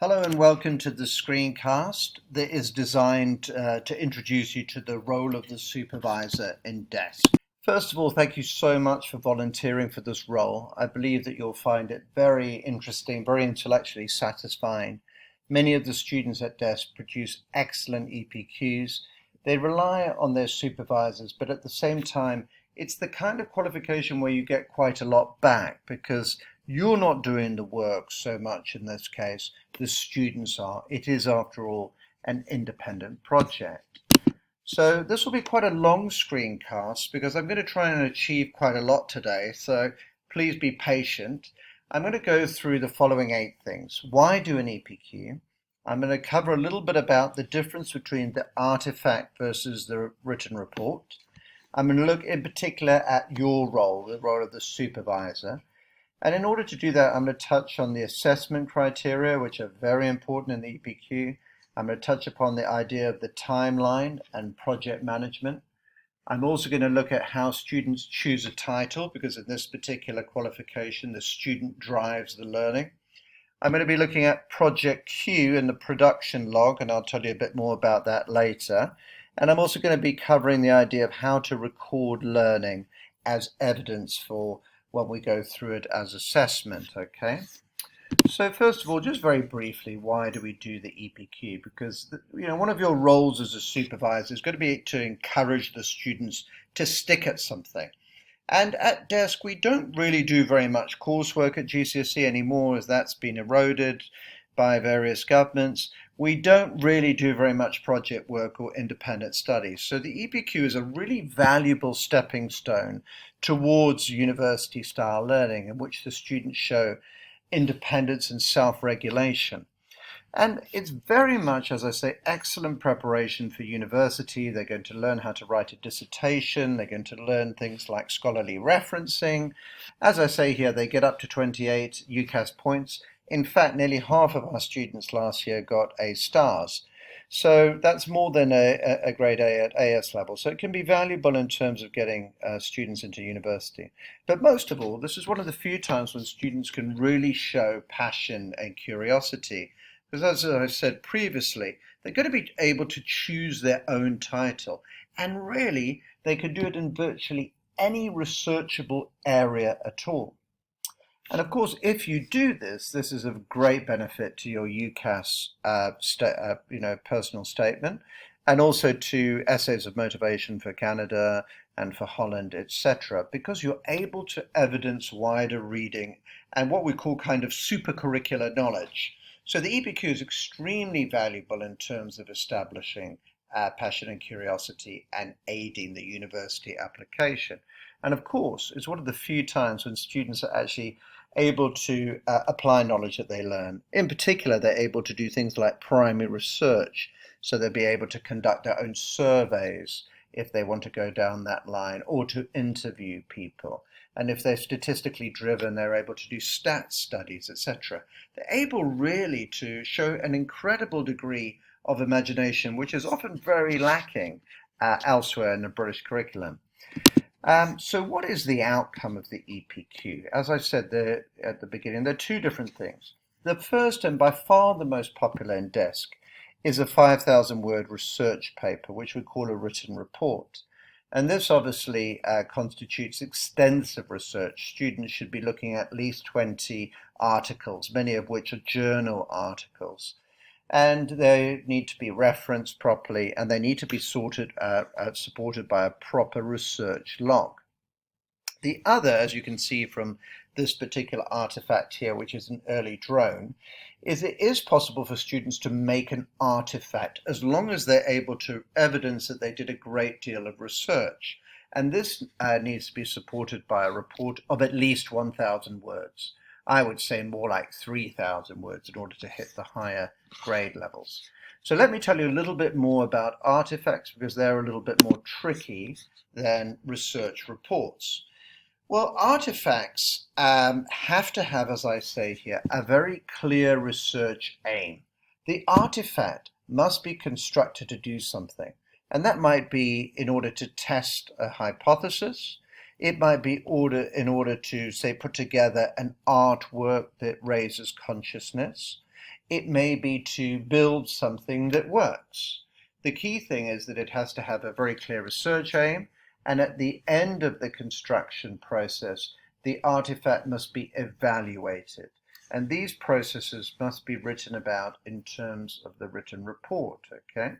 Hello and welcome to the screencast that is designed to introduce you to the role of the supervisor in DESC. First of all, thank you so much for volunteering for this role. I believe that you'll find it very interesting, very intellectually satisfying. Many of the students at DESC produce excellent EPQs. They rely on their supervisors, but at the same time, it's the kind of qualification where you get quite a lot back because you're not doing the work so much in this case, the students are. It is, after all, an independent project. So this will be quite a long screencast because I'm going to try and achieve quite a lot today, so please be patient. I'm going to go through the following 8 things. Why do an EPQ? I'm going to cover a little bit about the difference between the artifact versus the written report. I'm going to look in particular at your role, the role of the supervisor. And in order to do that, I'm going to touch on the assessment criteria, which are very important in the EPQ. I'm going to touch upon the idea of the timeline and project management. I'm also going to look at how students choose a title, because in this particular qualification, the student drives the learning. I'm going to be looking at project queue and the production log, and I'll tell you a bit more about that later. And I'm also going to be covering the idea of how to record learning as evidence for when we go through it as assessment, okay? So first of all, just very briefly, why do we do the EPQ? Because one of your roles as a supervisor is going to be to encourage the students to stick at something. And at DESC, we don't really do very much coursework at GCSE anymore, as that's been eroded by various governments. We don't really do very much project work or independent studies. So the EPQ is a really valuable stepping stone towards university-style learning in which the students show independence and self-regulation. And it's very much, as I say, excellent preparation for university. They're going to learn how to write a dissertation. They're going to learn things like scholarly referencing. As I say here, they get up to 28 UCAS points. In fact, nearly half of our students last year got A stars. So that's more than a grade A at AS level. So it can be valuable in terms of getting students into university. But most of all, this is one of the few times when students can really show passion and curiosity. Because as I said previously, they're going to be able to choose their own title. And really, they could do it in virtually any researchable area at all. And of course, if you do this, this is of great benefit to your UCAS personal statement, and also to essays of motivation for Canada and for Holland, etc., because you're able to evidence wider reading and what we call kind of supercurricular knowledge. So the EPQ is extremely valuable in terms of establishing passion and curiosity and aiding the university application. And of course, it's one of the few times when students are actually able to apply knowledge that they learn. In particular, they're able to do things like primary research, so they'll be able to conduct their own surveys if they want to go down that line, or to interview people. And if they're statistically driven, they're able to do stats studies, etc. They're able really to show an incredible degree of imagination, which is often very lacking elsewhere in the British curriculum. So what is the outcome of the EPQ? As I said at the beginning, there are 2 different things. The first, and by far the most popular in DESC, is a 5,000-word research paper, which we call a written report. And this obviously constitutes extensive research. Students should be looking at least 20 articles, many of which are journal articles. And they need to be referenced properly, and they need to be supported by a proper research log. The other, as you can see from this particular artifact here, which is an early drone, is it is possible for students to make an artifact as long as they're able to evidence that they did a great deal of research. And this needs to be supported by a report of at least 1,000 words. I would say more like 3,000 words in order to hit the higher grade levels. So let me tell you a little bit more about artifacts, because they're a little bit more tricky than research reports. Well, artifacts have to have, as I say here, a very clear research aim. The artifact must be constructed to do something, and that might be in order to test a hypothesis. It might be in order to, say, put together an artwork that raises consciousness. It may be to build something that works. The key thing is that it has to have a very clear research aim, and at the end of the construction process, the artifact must be evaluated. And these processes must be written about in terms of the written report, okay?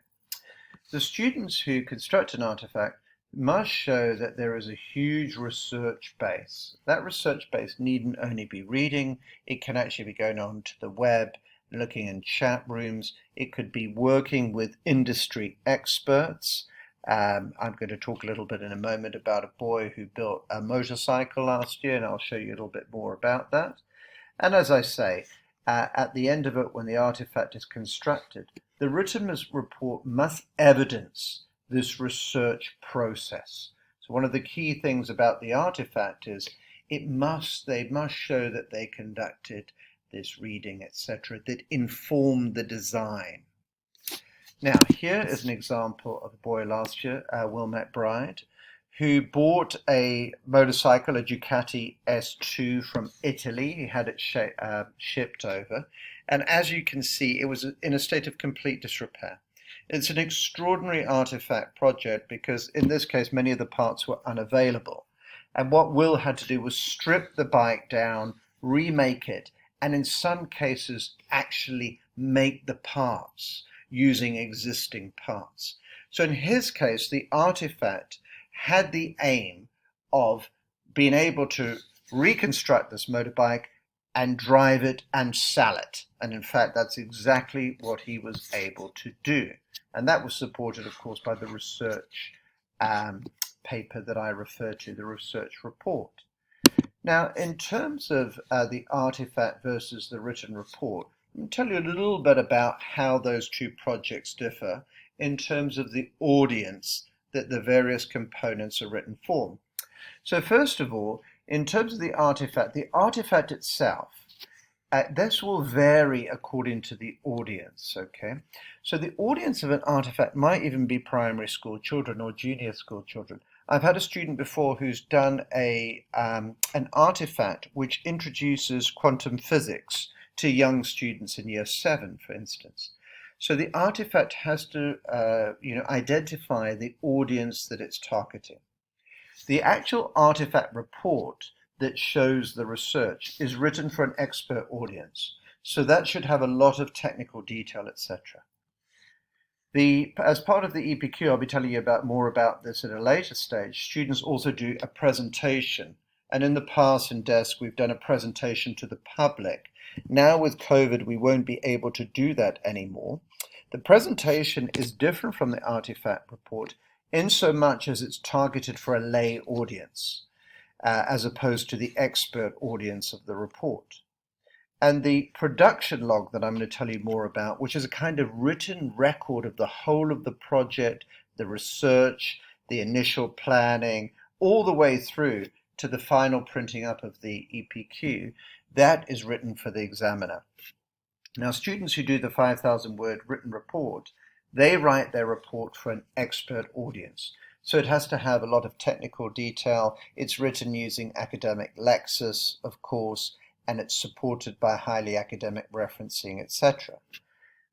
The students who construct an artifact must show that there is a huge research base. That research base needn't only be reading, it can actually be going on to the web, looking in chat rooms, it could be working with industry experts. I'm going to talk a little bit in a moment about a boy who built a motorcycle last year, and I'll show you a little bit more about that. And as I say, at the end of it, when the artifact is constructed, the written report must evidence this research process. So one of the key things about the artifact is they must show that they conducted this reading, etc., that informed the design. Now, here is an example of a boy last year, Will McBride, who bought a motorcycle, a Ducati S2 from Italy. He had it shipped over. And as you can see, it was in a state of complete disrepair. It's an extraordinary artifact project because in this case, many of the parts were unavailable. And what Will had to do was strip the bike down, remake it, and in some cases actually make the parts using existing parts. So in his case, the artifact had the aim of being able to reconstruct this motorbike and drive it and sell it. And in fact, that's exactly what he was able to do. And that was supported, of course, by the research paper that I referred to, the research report. Now, in terms of the artifact versus the written report, let me tell you a little bit about how those two projects differ in terms of the audience that the various components are written for. So first of all, in terms of the artifact itself, this will vary according to the audience, okay? So the audience of an artifact might even be primary school children or junior school children. I've had a student before who's done an artifact which introduces quantum physics to young students in year 7, for instance. So the artifact has to identify the audience that it's targeting. The actual artifact report that shows the research is written for an expert audience. So that should have a lot of technical detail, etc. As part of the EPQ, I'll be telling you more about this at a later stage. Students also do a presentation. And in the past in DESC, we've done a presentation to the public. Now with COVID, we won't be able to do that anymore. The presentation is different from the artifact report in so much as it's targeted for a lay audience, as opposed to the expert audience of the report. And the production log that I'm going to tell you more about, which is a kind of written record of the whole of the project, the research, the initial planning, all the way through to the final printing up of the EPQ, that is written for the examiner. Now, students who do the 5,000-word written report, they write their report for an expert audience. So it has to have a lot of technical detail. It's written using academic lexis, of course, and it's supported by highly academic referencing, etc.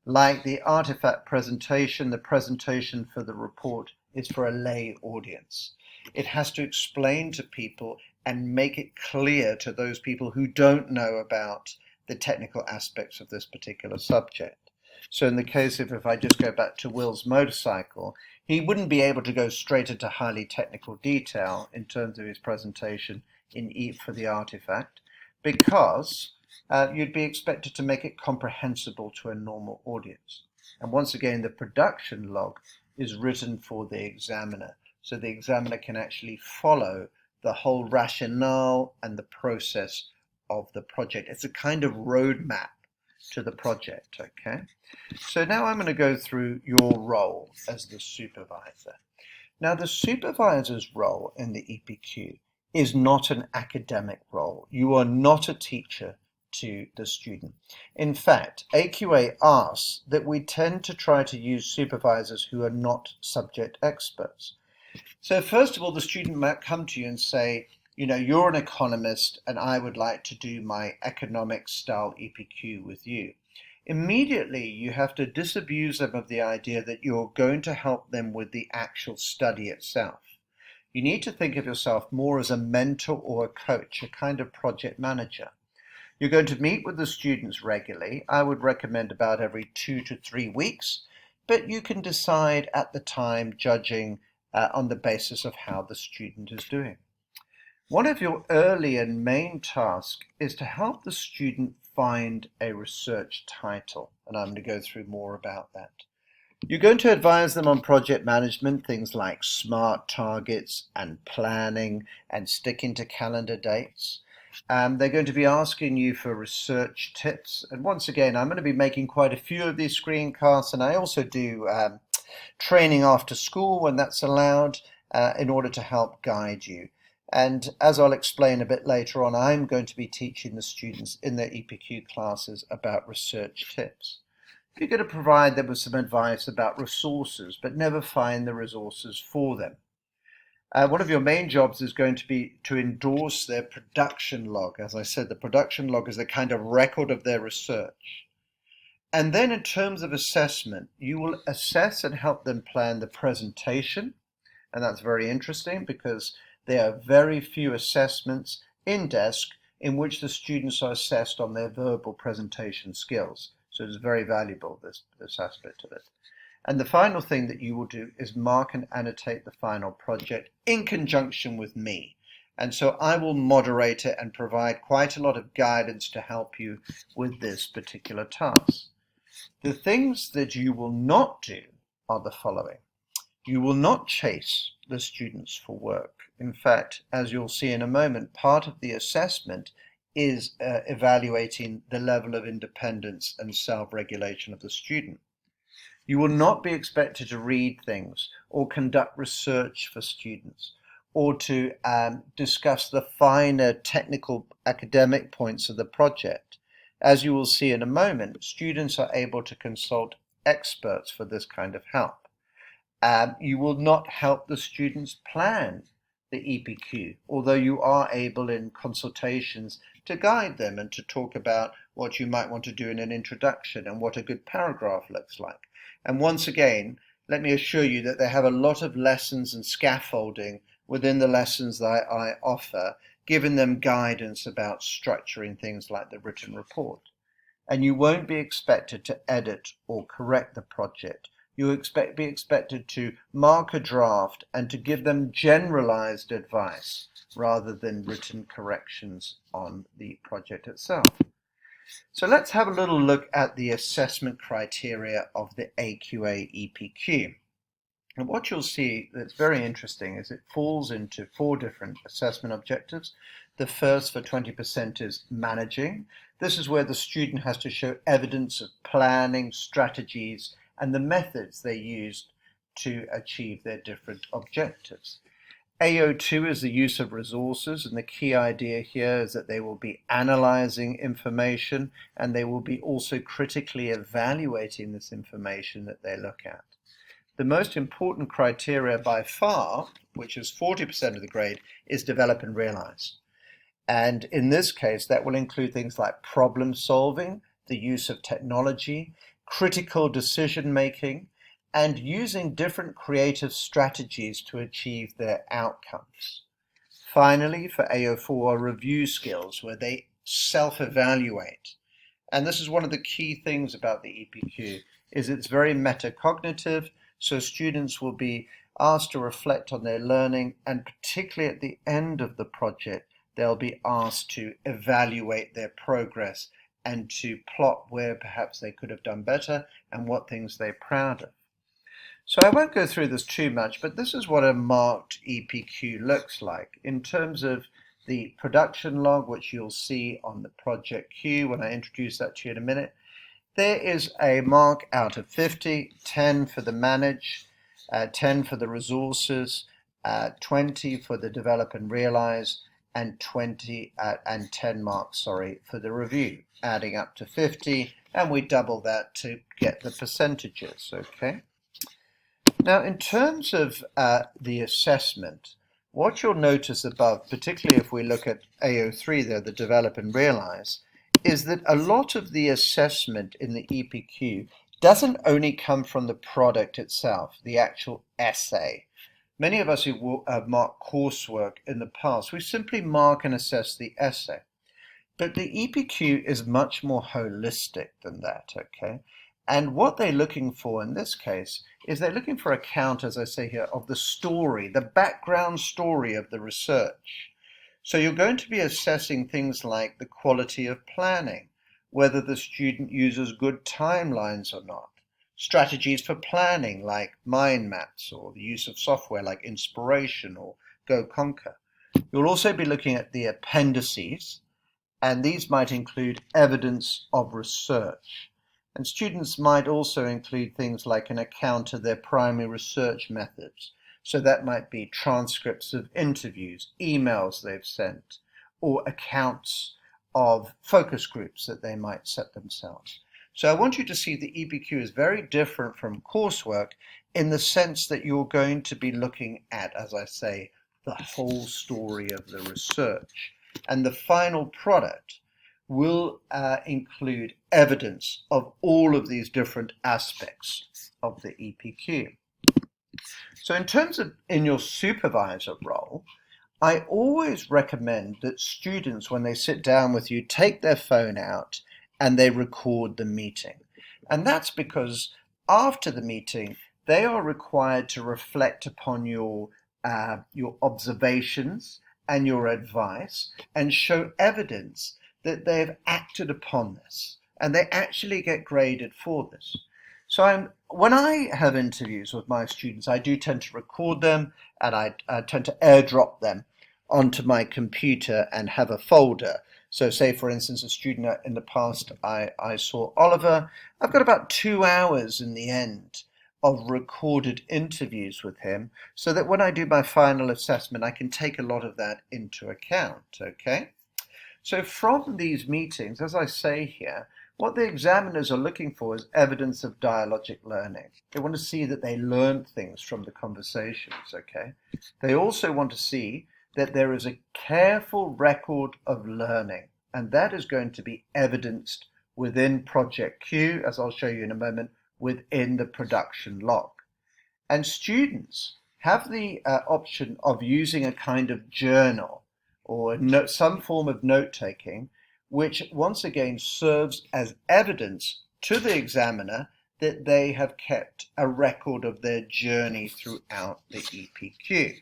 Like the artifact presentation, the presentation for the report is for a lay audience. It has to explain to people and make it clear to those people who don't know about the technical aspects of this particular subject. So in the case of, if I just go back to Will's motorcycle, he wouldn't be able to go straight into highly technical detail in terms of his presentation for the artifact, because you'd be expected to make it comprehensible to a normal audience. And once again, the production log is written for the examiner, so the examiner can actually follow the whole rationale and the process of the project. It's a kind of roadmap to the project, okay? So now I'm going to go through your role as the supervisor. Now, the supervisor's role in the EPQ is not an academic role. You are not a teacher to the student. In fact, AQA asks that we tend to try to use supervisors who are not subject experts. So first of all, the student might come to you and say, you know, you're an economist and I would like to do my economic style EPQ with you. Immediately, you have to disabuse them of the idea that you're going to help them with the actual study itself. You need to think of yourself more as a mentor or a coach, a kind of project manager. You're going to meet with the students regularly. I would recommend about every 2 to 3 weeks, but you can decide at the time, judging on the basis of how the student is doing. One of your early and main tasks is to help the student find a research title, and I'm going to go through more about that. You're going to advise them on project management, things like SMART targets and planning and sticking to calendar dates. They're going to be asking you for research tips. And once again, I'm going to be making quite a few of these screencasts, and I also do training after school when that's allowed in order to help guide you. And as I'll explain a bit later on, I'm going to be teaching the students in their EPQ classes about research tips. You're going to provide them with some advice about resources, but never find the resources for them. One of your main jobs is going to be to endorse their production log. As I said, the production log is a kind of record of their research. And then in terms of assessment, you will assess and help them plan the presentation. And that's very interesting because there are very few assessments in DESC in which the students are assessed on their verbal presentation skills. So it's very valuable, this aspect of it. And the final thing that you will do is mark and annotate the final project in conjunction with me. And so I will moderate it and provide quite a lot of guidance to help you with this particular task. The things that you will not do are the following. You will not chase the students for work. In fact, as you'll see in a moment, part of the assessment is evaluating the level of independence and self-regulation of the student. You will not be expected to read things or conduct research for students or to discuss the finer technical academic points of the project. As you will see in a moment, students are able to consult experts for this kind of help. You will not help the students plan the EPQ, although you are able in consultations to guide them and to talk about what you might want to do in an introduction and what a good paragraph looks like. And once again, let me assure you that they have a lot of lessons and scaffolding within the lessons that I offer, giving them guidance about structuring things like the written report. And you won't be expected to edit or correct the project. You be expected to mark a draft and to give them generalized advice rather than written corrections on the project itself. So let's have a little look at the assessment criteria of the AQA EPQ. And what you'll see that's very interesting is it falls into 4 different assessment objectives. The first for 20% is managing. This is where the student has to show evidence of planning, strategies, and the methods they used to achieve their different objectives. AO2 is the use of resources, and the key idea here is that they will be analyzing information and they will be also critically evaluating this information that they look at. The most important criteria by far, which is 40% of the grade, is develop and realize. And in this case, that will include things like problem solving, the use of technology, critical decision making, and using different creative strategies to achieve their outcomes. Finally, for AO4 are review skills, where they self-evaluate. And this is one of the key things about the EPQ, is it's very metacognitive, so students will be asked to reflect on their learning, and particularly at the end of the project, they'll be asked to evaluate their progress and to plot where perhaps they could have done better and what things they're proud of. So I won't go through this too much, but this is what a marked EPQ looks like in terms of the production log, which you'll see on the project queue when I introduce that to you in a minute. There is a mark out of 50, 10 for the manage, 10 for the resources, 20 for the develop and realize, and 10 marks, for the review, adding up to 50, and we double that to get the percentages, okay? Now, in terms of the assessment, what you'll notice above, particularly if we look at AO3 there, the develop and realize, is that a lot of the assessment in the EPQ doesn't only come from the product itself, the actual essay. Many of us who have marked coursework in the past, we simply mark and assess the essay. But the EPQ is much more holistic than that, okay? And what they're looking for in this case is they're looking for a count, as I say here, of the story, the background story of the research. So you're going to be assessing things like the quality of planning, whether the student uses good timelines or not, strategies for planning like mind maps, or the use of software like Inspiration or Go Conquer. You'll also be looking at the appendices, and these might include evidence of research. And students might also include things like an account of their primary research methods. So that might be transcripts of interviews, emails they've sent, or accounts of focus groups that they might set themselves. So I want you to see the EPQ is very different from coursework in the sense that you're going to be looking at, as I say, the whole story of the research. And the final product will include evidence of all of these different aspects of the EPQ. So in terms of in your supervisor role, I always recommend that students, when they sit down with you, take their phone out and they record the meeting. And that's because after the meeting, they are required to reflect upon your observations and your advice and show evidence that they have acted upon this. And they actually get graded for this. So when I have interviews with my students, I do tend to record them, and I tend to airdrop them onto my computer and have a folder. So say, for instance, a student in the past, I saw Oliver. I've got about 2 hours in the end of recorded interviews with him, so that when I do my final assessment, I can take a lot of that into account, okay? So from these meetings, as I say here, what the examiners are looking for is evidence of dialogic learning. They want to see that they learned things from the conversations, okay? They also want to see that there is a careful record of learning, and that is going to be evidenced within Project Q, as I'll show you in a moment, within the production log. And students have the option of using a kind of journal or some form of note-taking, which once again serves as evidence to the examiner that they have kept a record of their journey throughout the EPQ.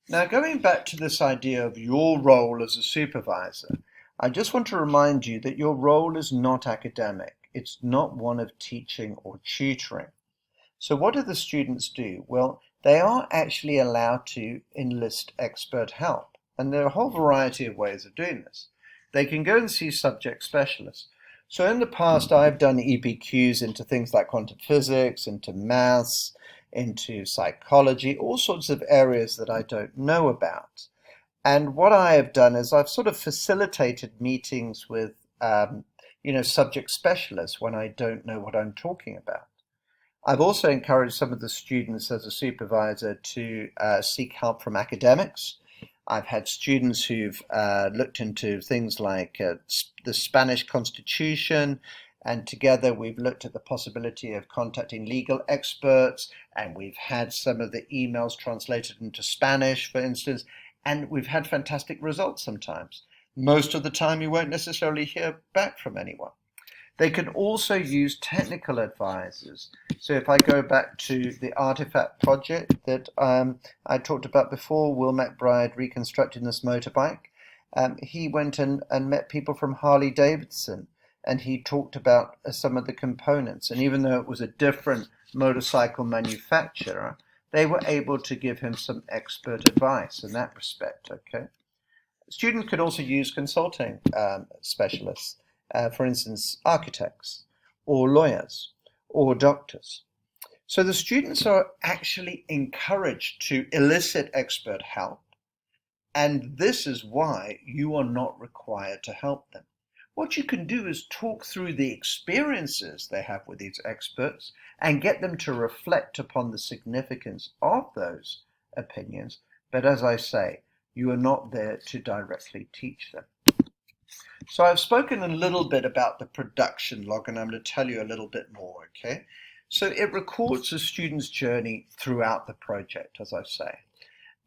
Now, going back to this idea of your role as a supervisor, I just want to remind you that your role is not academic. It's not one of teaching or tutoring. So what do the students do? Well, they are actually allowed to enlist expert help. And there are a whole variety of ways of doing this. They can go and see subject specialists. So in the past, I've done EPQs into things like quantum physics, into maths, into psychology, all sorts of areas that I don't know about. And what I have done is I've sort of facilitated meetings with subject specialists when I don't know what I'm talking about. I've also encouraged some of the students as a supervisor to seek help from academics. I've had students who've looked into things like the Spanish Constitution, and together we've looked at the possibility of contacting legal experts, and we've had some of the emails translated into Spanish, for instance, and we've had fantastic results sometimes. Most of the time you won't necessarily hear back from anyone. They can also use technical advisors. So if I go back to the Artefact project that I talked about before, Will McBride reconstructing this motorbike, he went and met people from Harley Davidson, and he talked about some of the components. And even though it was a different motorcycle manufacturer, they were able to give him some expert advice in that respect, okay? Students could also use consulting specialists. For instance, architects, or lawyers, or doctors. So the students are actually encouraged to elicit expert help, and this is why you are not required to help them. What you can do is talk through the experiences they have with these experts and get them to reflect upon the significance of those opinions, but as I say, you are not there to directly teach them. So I've spoken a little bit about the production log, and I'm going to tell you a little bit more, okay? So it records the student's journey throughout the project, as I say.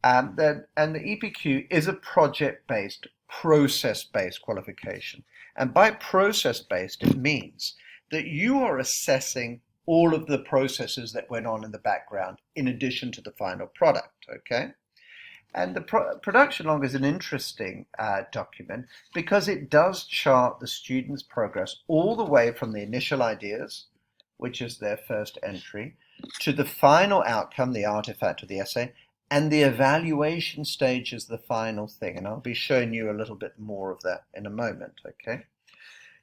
And the EPQ is a project-based, process-based qualification. And by process-based, it means that you are assessing all of the processes that went on in the background in addition to the final product, okay? And the production log is an interesting document because it does chart the student's progress all the way from the initial ideas, which is their first entry, to the final outcome, the artifact or the essay, and the evaluation stage is the final thing. And I'll be showing you a little bit more of that in a moment, okay?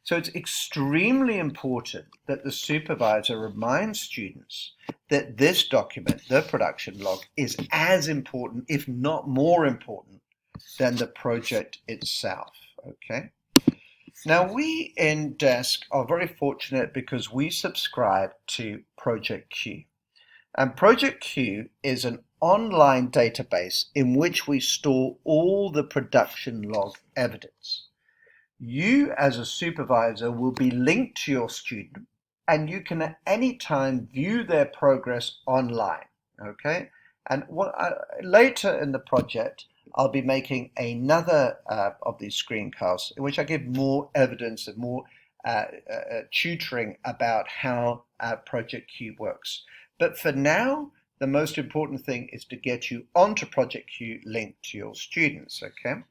So it's extremely important that the supervisor reminds students that this document, the production log, is as important, if not more important, than the project itself, okay? Now, we in DESC are very fortunate because we subscribe to Project Q. And Project Q is an online database in which we store all the production log evidence. You as a supervisor will be linked to your student and you can at any time view their progress online, okay? And later in the project, I'll be making another of these screencasts in which I give more evidence and more tutoring about how Project Q works. But for now, the most important thing is to get you onto Project Q linked to your students, okay?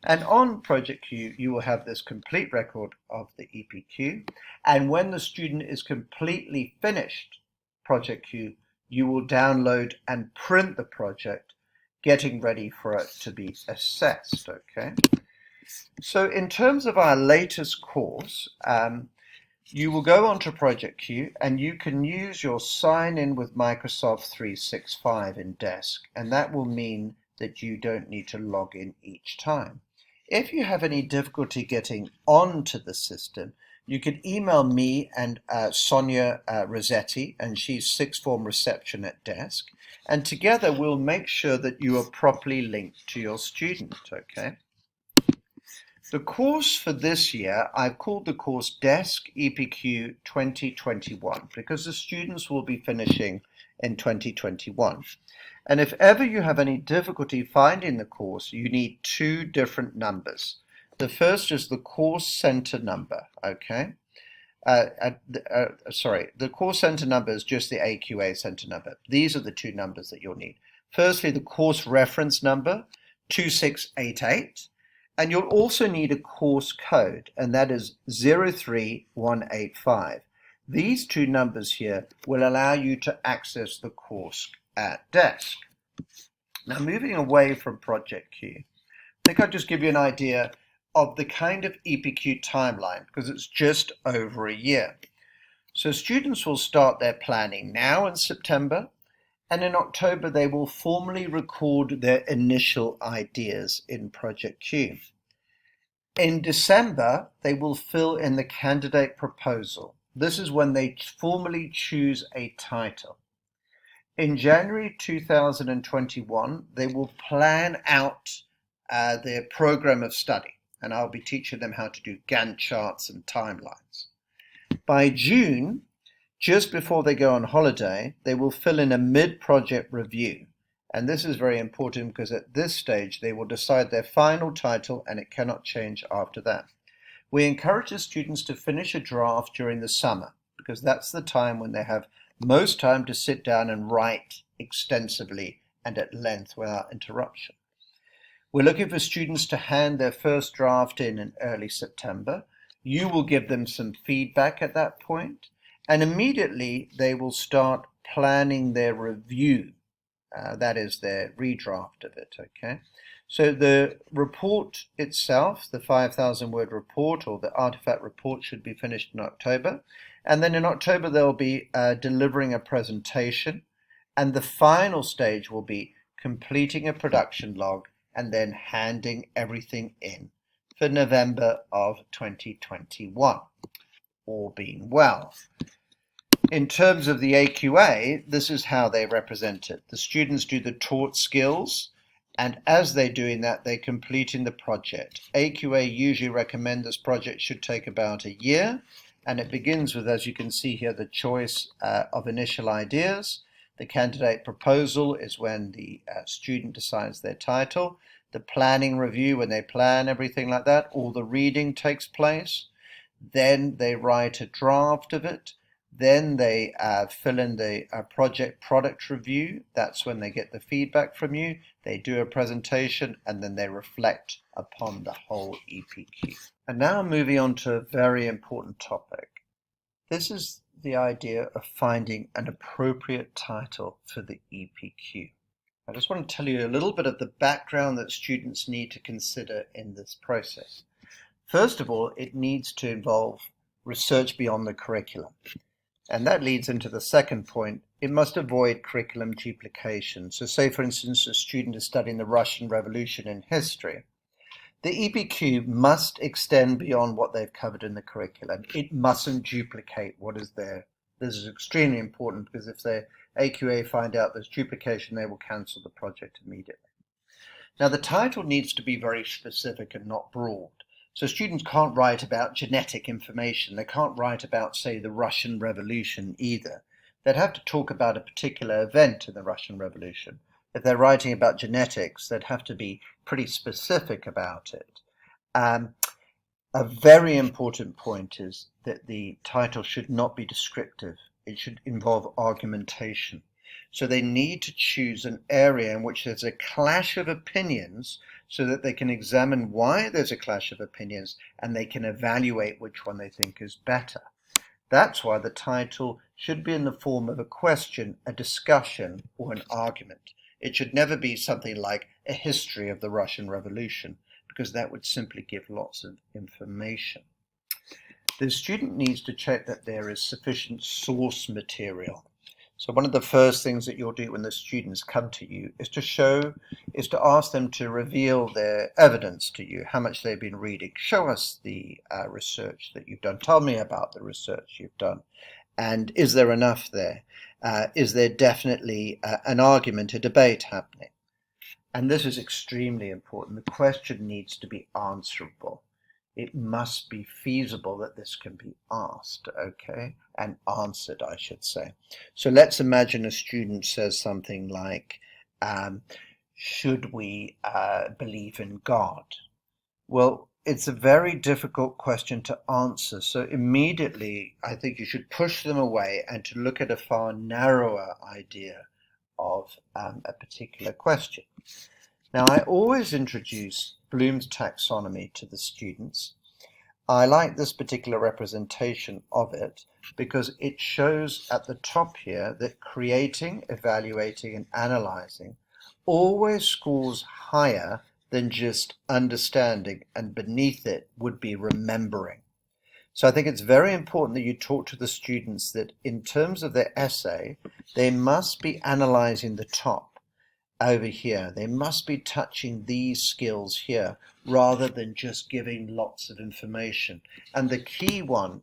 And on Project Q, you will have this complete record of the EPQ. And when the student is completely finished Project Q, you will download and print the project, getting ready for it to be assessed, okay? So in terms of our latest course, you will go onto Project Q and you can use your sign in with Microsoft 365 in DESC, and that will mean that you don't need to log in each time. If you have any difficulty getting onto the system, you can email me and Sonia Rossetti, and she's sixth form reception at DESC, and together we'll make sure that you are properly linked to your student, okay? The course for this year, I've called the course DESC EPQ 2021 because the students will be finishing in 2021. And if ever you have any difficulty finding the course, you need two different numbers. The first is the course center number, okay? The course center number is just the AQA center number. These are the two numbers that you'll need. Firstly, the course reference number, 2688. And you'll also need a course code, and that is 03185. These two numbers here will allow you to access the course at DESC. Now, moving away from Project Q, I think I'll just give you an idea of the kind of EPQ timeline because it's just over a year. So students will start their planning now in September, and in October they will formally record their initial ideas in Project Q. In December, they will fill in the candidate proposal. This is when they formally choose a title. In January 2021, they will plan out their program of study, and I'll be teaching them how to do Gantt charts and timelines. By June, just before they go on holiday, they will fill in a mid-project review. And this is very important because at this stage, they will decide their final title and it cannot change after that. We encourage the students to finish a draft during the summer because that's the time when they have most time to sit down and write extensively and at length without interruption. We're looking for students to hand their first draft in early September. You will give them some feedback at that point, and immediately they will start planning their review. That is their redraft of it, okay? So the report itself, the 5,000 word report or the artifact report should be finished in October. And then in October, they'll be delivering a presentation. And the final stage will be completing a production log and then handing everything in for November of 2021, all being well. In terms of the AQA, this is how they represent it. The students do the taught skills And as they're doing that, they're completing the project. AQA usually recommend this project should take about a year, and it begins with, as you can see here, the choice of initial ideas. The candidate proposal is when the student decides their title. The planning review, when they plan everything like that, all the reading takes place. Then they write a draft of it. Then they fill in the project product review. That's when they get the feedback from you. They do a presentation, and then they reflect upon the whole EPQ. And now moving on to a very important topic. This is the idea of finding an appropriate title for the EPQ. I just want to tell you a little bit of the background that students need to consider in this process. First of all, it needs to involve research beyond the curriculum. And that leads into the second point. It must avoid curriculum duplication. So say, for instance, a student is studying the Russian Revolution in history. The EPQ must extend beyond what they've covered in the curriculum. It mustn't duplicate what is there. This is extremely important, because if the AQA find out there's duplication, they will cancel the project immediately. Now, the title needs to be very specific and not broad. So students can't write about genetic information. They can't write about, say, the Russian Revolution either. They'd have to talk about a particular event in the Russian Revolution. If they're writing about genetics, they'd have to be pretty specific about it. A very important point is that the title should not be descriptive. It should involve argumentation. So they need to choose an area in which there's a clash of opinions, so that they can examine why there's a clash of opinions, and they can evaluate which one they think is better. That's why the title should be in the form of a question, a discussion, or an argument. It should never be something like a history of the Russian Revolution, because that would simply give lots of information. The student needs to check that there is sufficient source material. So one of the first things that you'll do when the students come to you is to ask them to reveal their evidence to you, how much they've been reading. Show us the research that you've done. Tell me about the research you've done. And is there enough there? Is there definitely an argument, a debate happening? And this is extremely important. The question needs to be answerable. It must be feasible that this can be asked, okay, and answered, I should say. So let's imagine a student says something like, should we believe in God? Well, it's a very difficult question to answer. So immediately, I think you should push them away and to look at a far narrower idea of a particular question. Now, I always introduce Bloom's taxonomy to the students. I like this particular representation of it because it shows at the top here that creating, evaluating, and analyzing always scores higher than just understanding, and beneath it would be remembering. So I think it's very important that you talk to the students that in terms of their essay, they must be analyzing the top over here. They must be touching these skills here rather than just giving lots of information. And the key one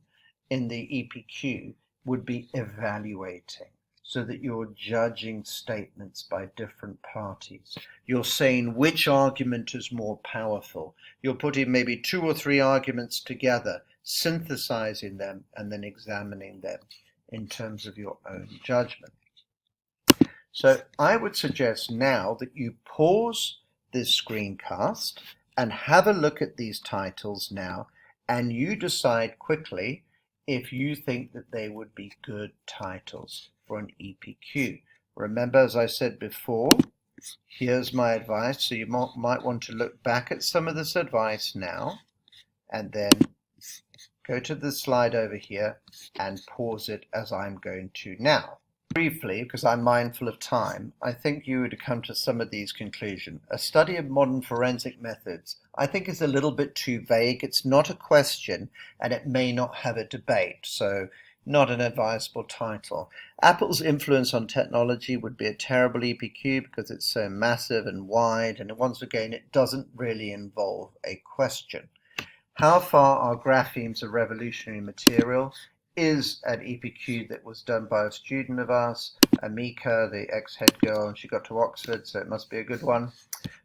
in the EPQ would be evaluating, so that you're judging statements by different parties. You're saying which argument is more powerful. You're putting maybe 2 or 3 arguments together, synthesizing them, and then examining them in terms of your own judgment. So I would suggest now that you pause this screencast and have a look at these titles now, and you decide quickly if you think that they would be good titles for an EPQ. Remember, as I said before, here's my advice. So you might want to look back at some of this advice now, and then go to the slide over here and pause it as I'm going to now. Briefly, because I'm mindful of time, I think you would come to some of these conclusions. A study of modern forensic methods, I think, is a little bit too vague. It's not a question, and it may not have a debate, so not an advisable title. Apple's influence on technology would be a terrible EPQ because it's so massive and wide, and once again, it doesn't really involve a question. How far are graphemes a revolutionary material? Is an EPQ that was done by a student of ours, Amika, the ex-head girl, and she got to Oxford, so it must be a good one.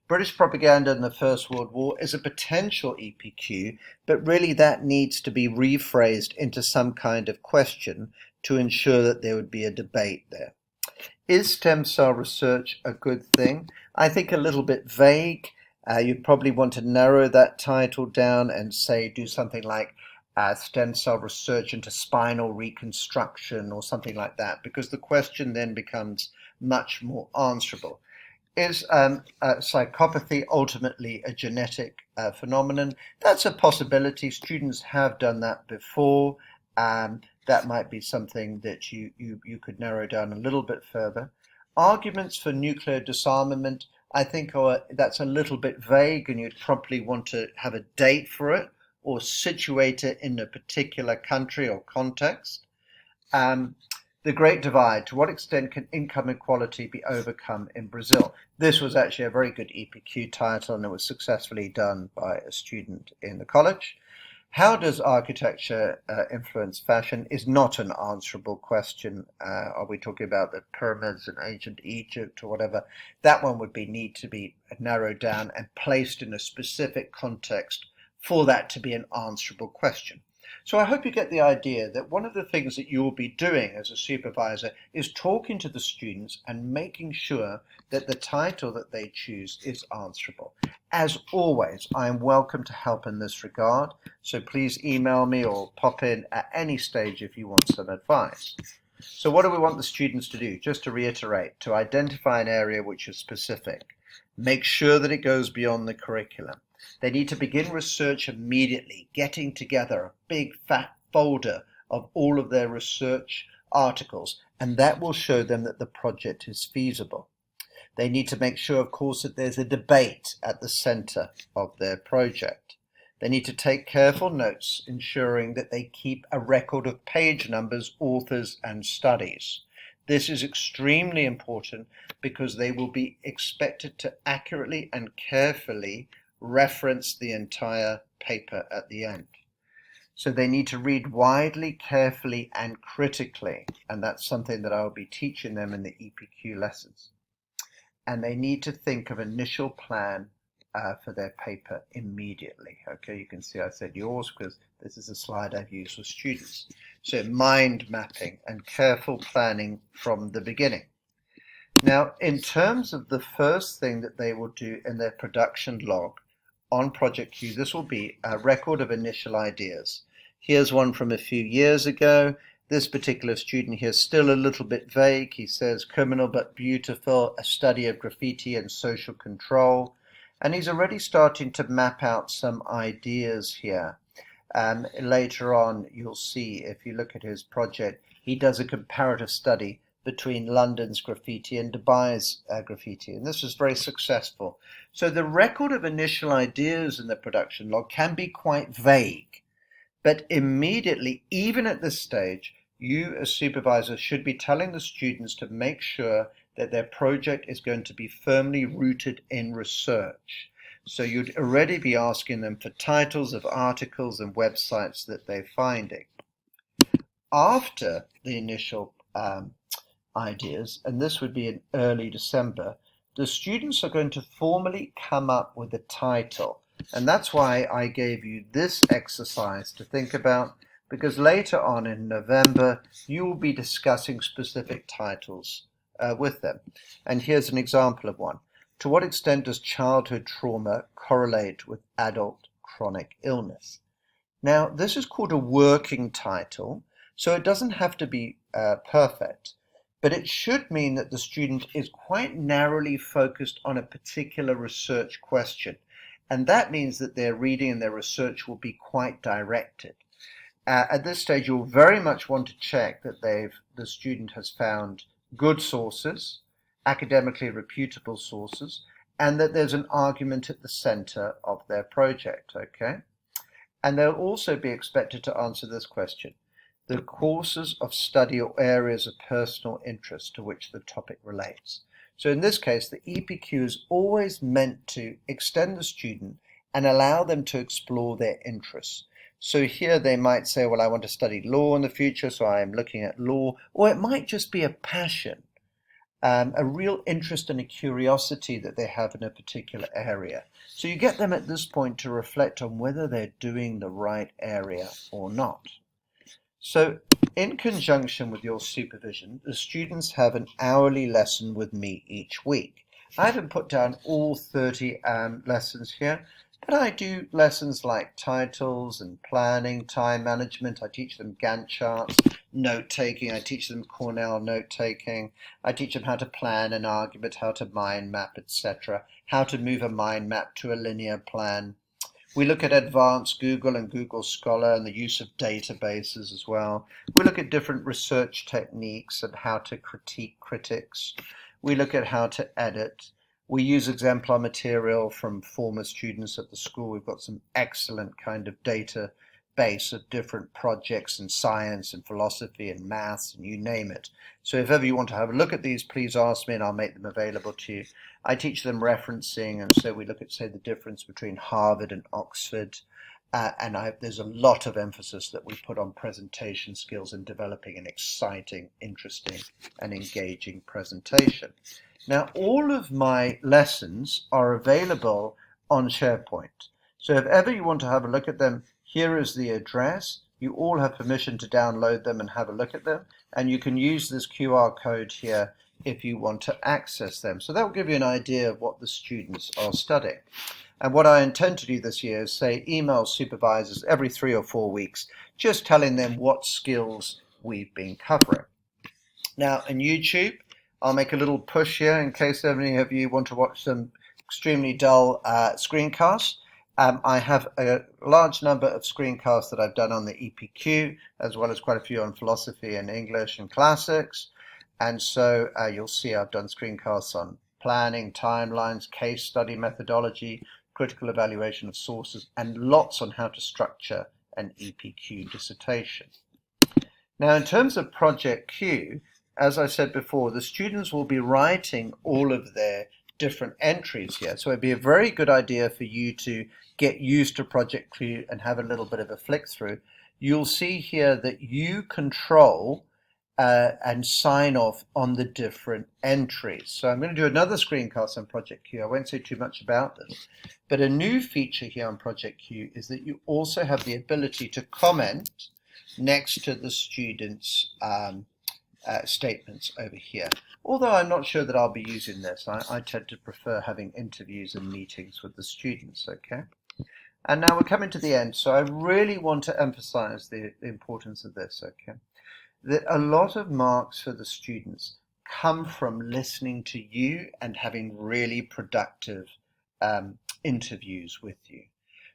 British propaganda in the First World War is a potential EPQ, but really that needs to be rephrased into some kind of question to ensure that there would be a debate there. Is stem cell research a good thing? I think a little bit vague. You'd probably want to narrow that title down and say do something like stem cell research into spinal reconstruction or something like that, because the question then becomes much more answerable. Is psychopathy ultimately a genetic phenomenon? That's a possibility. Students have done that before. That might be something that you could narrow down a little bit further. Arguments for nuclear disarmament, I think that's a little bit vague, and you'd probably want to have a date for it or situate it in a particular country or context. The Great Divide, to what extent can income inequality be overcome in Brazil? This was actually a very good EPQ title, and it was successfully done by a student in the college. How does architecture influence fashion is not an answerable question. Are we talking about the pyramids in ancient Egypt or whatever? That one would need to be narrowed down and placed in a specific context for that to be an answerable question. So I hope you get the idea that one of the things that you will be doing as a supervisor is talking to the students and making sure that the title that they choose is answerable. As always, I am welcome to help in this regard, so please email me or pop in at any stage if you want some advice. So what do we want the students to do? Just to reiterate, to identify an area which is specific. Make sure that it goes beyond the curriculum. They need to begin research immediately, getting together a big fat folder of all of their research articles, and that will show them that the project is feasible. They need to make sure, of course, that there's a debate at the center of their project. They need to take careful notes, ensuring that they keep a record of page numbers, authors, and studies. This is extremely important because they will be expected to accurately and carefully reference the entire paper at the end. So they need to read widely, carefully, and critically, and that's something that I'll be teaching them in the EPQ lessons. And they need to think of initial plan for their paper immediately. Okay, you can see I said yours because this is a slide I've used with students. So mind mapping and careful planning from the beginning. Now, in terms of the first thing that they will do in their production log on Project Q, this will be a record of initial ideas. Here's one from a few years ago. This particular student here is still a little bit vague. He says, criminal but beautiful, a study of graffiti and social control. And he's already starting to map out some ideas here. Later on, you'll see, if you look at his project, he does a comparative study between London's graffiti and Dubai's graffiti, and this was very successful. So the record of initial ideas in the production log can be quite vague, but immediately, even at this stage, you as supervisors should be telling the students to make sure that their project is going to be firmly rooted in research. So you'd already be asking them for titles of articles and websites that they're finding. After the initial ideas, and this would be in early December, the students are going to formally come up with a title. And that's why I gave you this exercise to think about, because later on in November, you will be discussing specific titles with them. And here's an example of one. To what extent does childhood trauma correlate with adult chronic illness? Now, this is called a working title, so it doesn't have to be perfect, but it should mean that the student is quite narrowly focused on a particular research question. And that means that their reading and their research will be quite directed. At this stage, you'll very much want to check that the student has found good sources, academically reputable sources, and that there's an argument at the center of their project, okay? And they'll also be expected to answer this question: the courses of study or areas of personal interest to which the topic relates. So in this case, the EPQ is always meant to extend the student and allow them to explore their interests. So here they might say, well, I want to study law in the future, so I am looking at law, or it might just be a passion. a real interest and a curiosity that they have in a particular area. So you get them at this point to reflect on whether they're doing the right area or not. So in conjunction with your supervision, the students have an hourly lesson with me each week. I haven't put down all 30 lessons here, but I do lessons like titles and planning, time management. I teach them Gantt charts, note-taking. I teach them Cornell note-taking. I teach them how to plan an argument, how to mind map, etc., how to move a mind map to a linear plan. We look at advanced Google and Google Scholar and the use of databases as well. We look at different research techniques and how to critique critics. We look at how to edit. We use exemplar material from former students at the school. We've got some excellent kind of database of different projects in science and philosophy and maths and you name it. So if ever you want to have a look at these, please ask me and I'll make them available to you. I teach them referencing, and so we look at, say, the difference between Harvard and Oxford. There's a lot of emphasis that we put on presentation skills and developing an exciting, interesting, and engaging presentation. Now, all of my lessons are available on SharePoint. So if ever you want to have a look at them, here is the address. You all have permission to download them and have a look at them. And you can use this QR code here if you want to access them. So that will give you an idea of what the students are studying. And what I intend to do this year is, say, email supervisors every 3 or 4 weeks, just telling them what skills we've been covering. Now, in YouTube, I'll make a little push here in case any of you want to watch some extremely dull screencasts. I have a large number of screencasts that I've done on the EPQ, as well as quite a few on philosophy and English and classics. And so you'll see I've done screencasts on planning, timelines, case study methodology, critical evaluation of sources, and lots on how to structure an EPQ dissertation. Now, in terms of Project Q, as I said before, the students will be writing all of their different entries here. So it'd be a very good idea for you to get used to Project Q and have a little bit of a flick through. You'll see here that you control and sign off on the different entries. So I'm going to do another screencast on Project Q. I won't say too much about this. But a new feature here on Project Q is that you also have the ability to comment next to the students' statements over here. Although I'm not sure that I'll be using this. I tend to prefer having interviews and meetings with the students, okay? And now we're coming to the end, so I really want to emphasize the importance of this, okay? That a lot of marks for the students come from listening to you and having really productive interviews with you.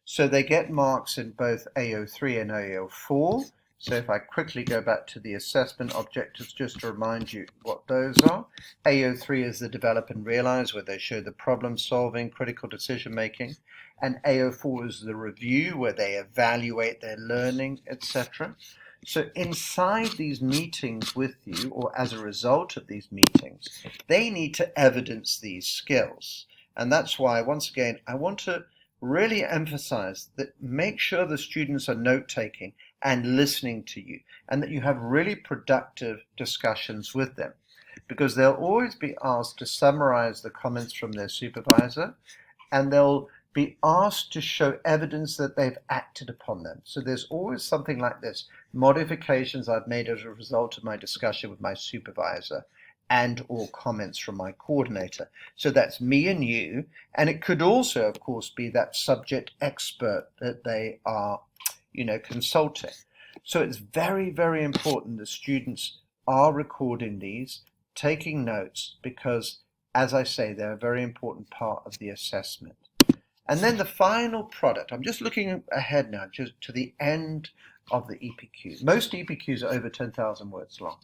So they get marks in both AO3 and AO4. So if I quickly go back to the assessment objectives, just to remind you what those are. AO3 is the develop and realize, where they show the problem solving, critical decision making. And AO4 is the review, where they evaluate their learning, etc. So inside these meetings with you, or as a result of these meetings, they need to evidence these skills. And that's why, once again, I want to really emphasize that make sure the students are note-taking and listening to you, and that you have really productive discussions with them, because they'll always be asked to summarize the comments from their supervisor, and they'll be asked to show evidence that they've acted upon them. So there's always something like this: modifications I've made as a result of my discussion with my supervisor, and or comments from my coordinator. So that's me and you, and it could also, of course, be that subject expert that they are, consulting. So it's very, very important that students are recording these, taking notes, because, as I say, they're a very important part of the assessment. And then the final product, I'm just looking ahead now just to the end of the EPQ. Most EPQs are over 10,000 words long,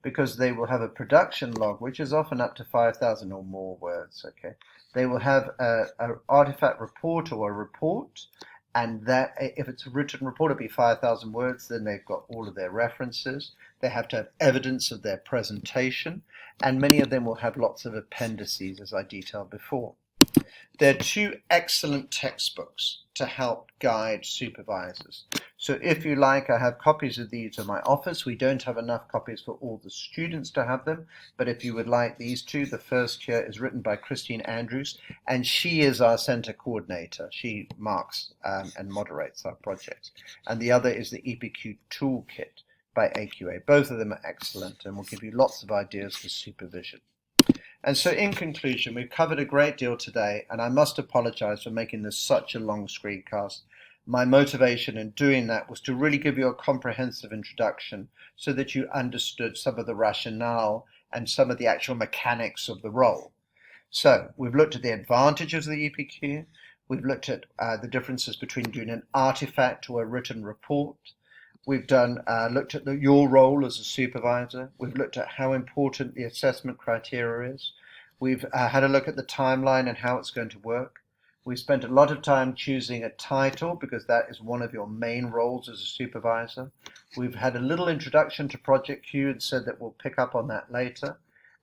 because they will have a production log, which is often up to 5,000 or more words, okay? They will have an artifact report or a report, and that, if it's a written report, it'll be 5,000 words. Then they've got all of their references. They have to have evidence of their presentation, and many of them will have lots of appendices, as I detailed before. There are two excellent textbooks to help guide supervisors. So if you like, I have copies of these in my office. We don't have enough copies for all the students to have them, but if you would like these two, the first here is written by Christine Andrews, and she is our center coordinator. She marks and moderates our projects. And the other is the EPQ Toolkit by AQA. Both of them are excellent and will give you lots of ideas for supervision. And so in conclusion, we've covered a great deal today, and I must apologize for making this such a long screencast. My motivation in doing that was to really give you a comprehensive introduction so that you understood some of the rationale and some of the actual mechanics of the role. So we've looked at the advantages of the EPQ. We've looked at the differences between doing an artifact or a written report. We've looked at your role as a supervisor. We've looked at how important the assessment criteria is. We've had a look at the timeline and how it's going to work. We've spent a lot of time choosing a title because that is one of your main roles as a supervisor. We've had a little introduction to Project Q and said that we'll pick up on that later.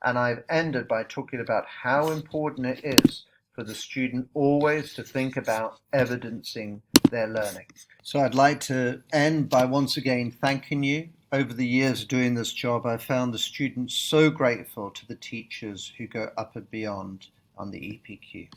And I've ended by talking about how important it is for the student always to think about evidencing their learning. So I'd like to end by once again thanking you. Over the years of doing this job, I've found the students so grateful to the teachers who go up and beyond on the EPQ.